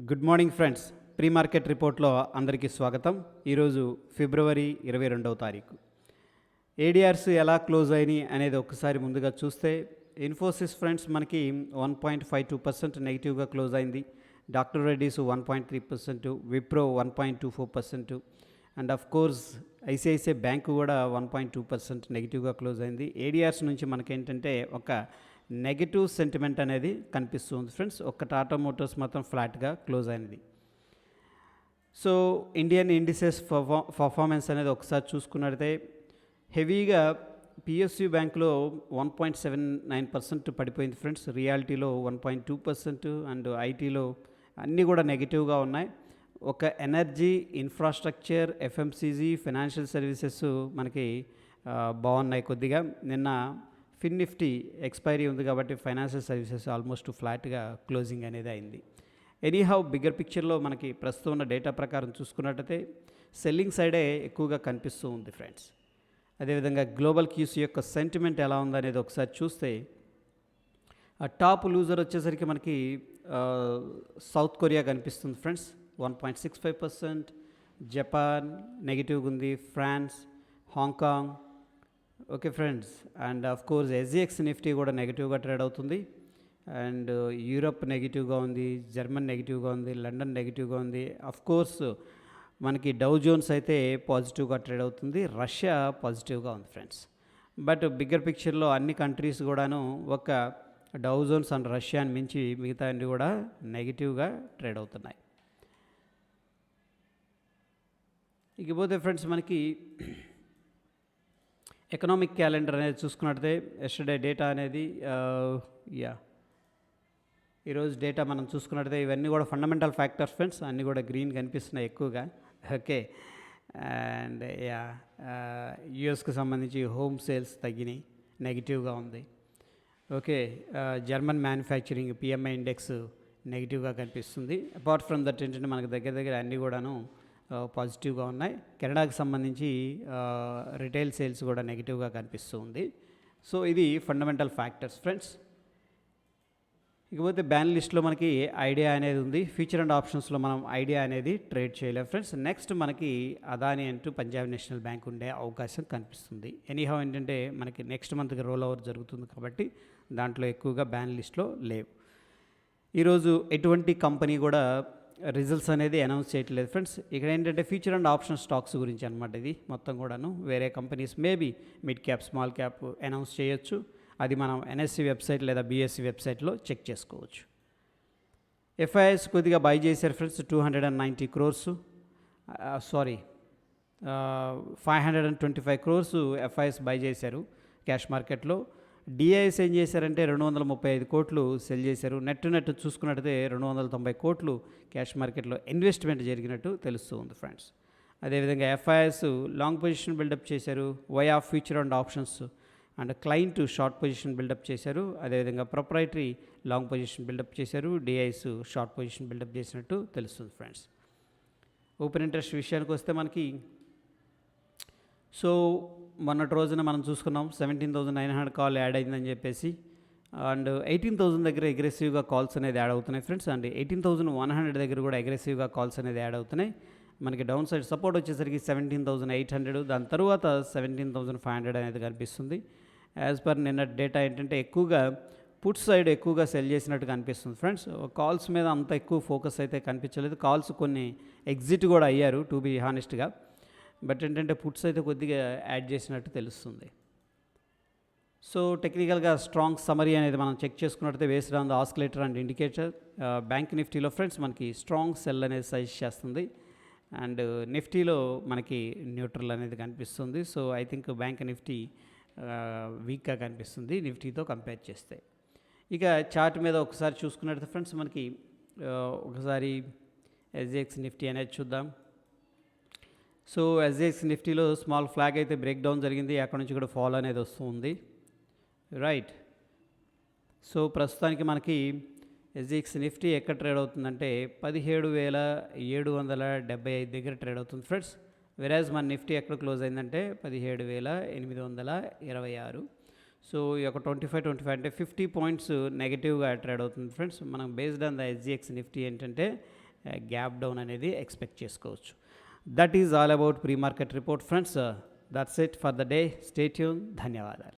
Good morning friends. Pre market రిపోర్ట్లో అందరికీ స్వాగతం. ఈరోజు ఫిబ్రవరి 22వ తారీఖు. ఏడిఆర్స్ ఎలా క్లోజ్ అయినాయి అనేది ఒకసారి ముందుగా చూస్తే ఇన్ఫోసిస్ ఫ్రెండ్స్ మనకి 1.52% నెగిటివ్గా క్లోజ్ అయింది. Doctor Reddy's 1.3%, Wipro 1.24%, and of course ICICI bank కూడా 1.2% నెగిటివ్గా క్లోజ్ అయింది. ఏడిఆర్స్ నుంచి మనకేంటంటే ఒక నెగిటివ్ సెంటిమెంట్ అనేది కనిపిస్తుంది ఫ్రెండ్స్. ఒక్క టాటా మోటార్స్ మాత్రం ఫ్లాట్గా క్లోజ్ అయింది. సో ఇండియన్ ఇండిసెస్ పర్ఫార్మెన్స్ అనేది ఒకసారి చూసుకున్నట్లయితే హెవీగా పిఎస్యు బ్యాంకులో 1.79% పడిపోయింది ఫ్రెండ్స్. రియాలిటీలో 1.2% అండ్ ఐటీలో అన్నీ కూడా నెగిటివ్గా ఉన్నాయి. ఒక energy, infrastructure, FMCG, financial services మనకి బాగున్నాయి కొద్దిగా. నిన్న ఫిన్ నిఫ్టీ ఎక్స్పైరీ ఉంది కాబట్టి ఫైనాన్షియల్ సర్వీసెస్ ఆల్మోస్ట్ ఫ్లాట్గా క్లోజింగ్ అనేది అయింది. ఎనీహౌ బిగ్గర్ పిక్చర్లో మనకి ప్రస్తుతం ఉన్న డేటా ప్రకారం చూసుకున్నట్టయితే సెల్లింగ్ సైడే ఎక్కువగా కనిపిస్తూ ఉంది ఫ్రెండ్స్. అదేవిధంగా గ్లోబల్ క్యూస్ యొక్క సెంటిమెంట్ ఎలా ఉందనేది ఒకసారి చూస్తే టాప్ లూజర్ వచ్చేసరికి మనకి సౌత్ కొరియా కనిపిస్తుంది ఫ్రెండ్స్, 1.65%. జపాన్ నెగిటివ్గా ఉంది, France, Hong Kong. Okay friends, and of course SGX Nifty కూడా నెగిటివ్గా ట్రేడ్ అవుతుంది. అండ్ యూరప్ నెగిటివ్గా ఉంది, జర్మన్ నెగిటివ్గా ఉంది, లండన్ నెగిటివ్గా ఉంది. ఆఫ్ కోర్స్ మనకి డౌ జోన్స్ అయితే పాజిటివ్గా ట్రేడ్ అవుతుంది, రష్యా పాజిటివ్గా ఉంది ఫ్రెండ్స్. బట్ బిగ్గర్ పిక్చర్లో అన్ని కంట్రీస్ కూడాను ఒక డౌ జోన్స్ అండ్ రష్యాని మించి మిగతా అన్ని కూడా నెగిటివ్గా ట్రేడ్ అవుతున్నాయి. ఇకపోతే ఫ్రెండ్స్ మనకి ఎకనామిక్ క్యాలెండర్ అనేది చూసుకున్నట్లయితే ఎస్టర్డే డేటా అనేది ఈరోజు డేటా మనం చూసుకున్నట్లయితే ఇవన్నీ కూడా ఫండమెంటల్ ఫ్యాక్టర్స్ ఫ్రెండ్స్, అన్నీ కూడా గ్రీన్ కనిపిస్తున్నాయి ఎక్కువగా. ఓకే, అండ్ యుఎస్కి సంబంధించి హోమ్ సేల్స్ తగ్గినాయి, నెగిటివ్గా ఉంది. Okay, German manufacturing PMI index నెగిటివ్గా కనిపిస్తుంది. అపార్ట్ ఫ్రమ్ దట్ ఏంటంటే మనకు దగ్గర అన్నీ కూడాను పాజిటివ్గా ఉన్నాయి. కెనడాకి సంబంధించి రిటైల్ సేల్స్ కూడా నెగిటివ్గా కనిపిస్తూ ఉంది. సో ఇది ఫండమెంటల్ ఫ్యాక్టర్స్ ఫ్రెండ్స్. ఇకపోతే బ్యాన్ లిస్ట్లో మనకి ఐడియా అనేది ఉంది. ఫ్యూచర్ అండ్ ఆప్షన్స్లో మనం ఐడియా అనేది ట్రేడ్ చేయలేము ఫ్రెండ్స్. నెక్స్ట్ మనకి అదాని అంటూ పంజాబ్ నేషనల్ బ్యాంక్ ఉండే అవకాశం కనిపిస్తుంది. ఎనీహౌ ఏంటంటే మనకి నెక్స్ట్ మంత్కి రోల్ ఓవర్ జరుగుతుంది కాబట్టి దాంట్లో ఎక్కువగా బ్యాన్ లిస్ట్లో లేవు. ఈరోజు ఎటువంటి కంపెనీ కూడా రిజల్ట్స్ అనేది అనౌన్స్ చేయట్లేదు ఫ్రెండ్స్. ఇక్కడ ఏంటంటే ఫ్యూచర్ అండ్ ఆప్షన్ స్టాక్స్ గురించి అనమాట. ఇది మొత్తం కూడాను వేరే companies maybe mid cap, small cap announce చేయొచ్చు. అది మనం ఎన్ఎస్సి వెబ్సైట్ లేదా బిఎస్సి వెబ్సైట్లో చెక్ చేసుకోవచ్చు. ఎఫ్ఐఎస్ కొద్దిగా బై చేశారు friends, 290 crores, 525 crores FIs buy చేశారు క్యాష్ మార్కెట్లో. డిఐఎస్ ఏం చేశారంటే 235 కోట్లు సెల్ చేశారు. నెట్ చూసుకున్నట్టయితే 290 కోట్లు క్యాష్ మార్కెట్లో ఇన్వెస్ట్మెంట్ జరిగినట్టు తెలుస్తూ ఉంది ఫ్రెండ్స్. అదేవిధంగా ఎఫ్ఐఎస్ లాంగ్ పొజిషన్ బిల్డప్ చేశారు, వై of future and options and client short position buildup చేశారు. అదేవిధంగా ప్రొప్రైటరీ లాంగ్ పొజిషన్ బిల్డప్ చేశారు, డిఐఎస్ షార్ట్ పొజిషన్ బిల్డప్ చేసినట్టు తెలుస్తుంది ఫ్రెండ్స్. ఓపెన్ ఇంట్రెస్ట్ విషయానికి వస్తే మనకి సో మొన్నటి రోజున మనం చూసుకున్నాం 17,900 కాల్ యాడ్ అయిందని చెప్పేసి, అండ్ 18,000 దగ్గర అగ్రెసివ్గా కాల్స్ అనేది యాడ్ అవుతున్నాయి ఫ్రెండ్స్. అండ్ 18,100 దగ్గర కూడా అగ్రెసివ్గా కాల్స్ అనేది యాడ్ అవుతున్నాయి. మనకి డౌన్ సైడ్ సపోర్ట్ వచ్చేసరికి 17,800, దాని తర్వాత 17,500 అనేది కనిపిస్తుంది. యాజ్ పర్ నిన్న డేటా ఏంటంటే ఎక్కువగా పుట్ సైడ్ ఎక్కువగా సెల్ చేసినట్టు కనిపిస్తుంది ఫ్రెండ్స్. కాల్స్ మీద అంత ఎక్కువ ఫోకస్ అయితే కనిపించలేదు. కాల్స్ కొన్ని ఎగ్జిట్ కూడా అయ్యారు టు బీ హానెస్ట్గా. బట్ ఏంటంటే పుట్స్ అయితే కొద్దిగా యాడ్ చేసినట్టు తెలుస్తుంది. సో టెక్నికల్గా స్ట్రాంగ్ సమరీ అనేది మనం చెక్ చేసుకున్నట్టయితే based on the oscillator and indicator bank నిఫ్టీలో ఫ్రెండ్స్ మనకి స్ట్రాంగ్ సెల్ అనేది సజెస్ట్ చేస్తుంది. అండ్ నిఫ్టీలో మనకి న్యూట్రల్ అనేది కనిపిస్తుంది. So I think bank Nifty వీక్గా కనిపిస్తుంది నిఫ్టీతో కంపేర్ చేస్తే. ఇక చార్ట్ మీద ఒకసారి చూసుకున్నట్టయితే ఫ్రెండ్స్ మనకి ఒకసారి ఎస్జిఎక్స్ నిఫ్టీ అనేది చూద్దాం. సో ఎస్జిఎక్స్ నిఫ్టీలో స్మాల్ ఫ్లాగ్ అయితే బ్రేక్ డౌన్ జరిగింది, అక్కడ నుంచి కూడా ఫాల్ అనేది వస్తుంది రైట్. సో ప్రస్తుతానికి మనకి ఎస్జిఎక్స్ నిఫ్టీ ఎక్కడ ట్రేడ్ అవుతుందంటే 17,775 దగ్గర ట్రేడ్ అవుతుంది ఫ్రెండ్స్. వెరాజ్ మన నిఫ్టీ ఎక్కడ క్లోజ్ అయిందంటే 17,826. సో ఈ యొక్క 25 అంటే 50 పాయింట్స్ నెగిటివ్గా ట్రేడ్ అవుతుంది ఫ్రెండ్స్. మనం based on the SGX Nifty ఏంటంటే గ్యాప్ డౌన్ అనేది ఎక్స్పెక్ట్ చేసుకోవచ్చు. That is all about pre market report friends. That's it for the day. Stay tune. ధన్యవాదాలు.